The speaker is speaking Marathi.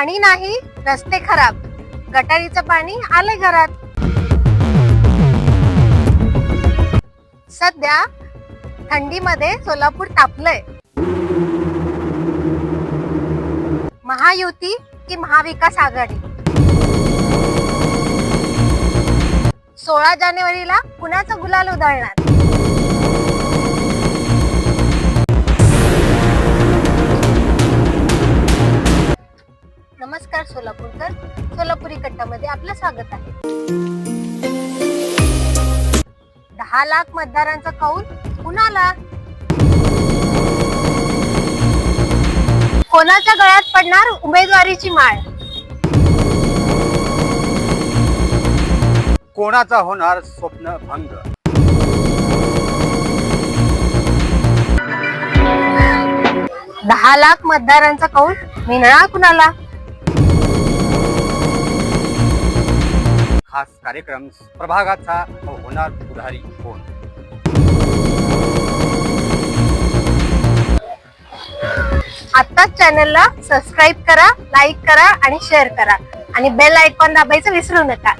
पाणी नाही, रस्ते खराब, गटारीचं पाणी आले घरात. सध्या थंडीमध्ये सोलापूर तापलंय. महायुती की महाविकास आघाडी? 16 जानेवारीला कुणाचा गुलाल उधळणार? नमस्कार सोलापूरकर, सोलापुरी कट्टामध्ये आपलं स्वागत आहे. 10 लाख मतदारांचा कौल कुणाला? कोणाच्या गळ्यात पडणार उमेदवारीची माळ? कोणाचा होणार स्वप्न भंग? 10 लाख मतदारांचा कौल मिळणार कुणाला? खास कार्यक्रम प्रभागाचा होणार पुढारी कोण? आत्ताच चॅनलला सबस्क्राईब करा, लाईक करा आणि शेअर करा आणि बेल आयकॉन दाबायचं विसरू नका.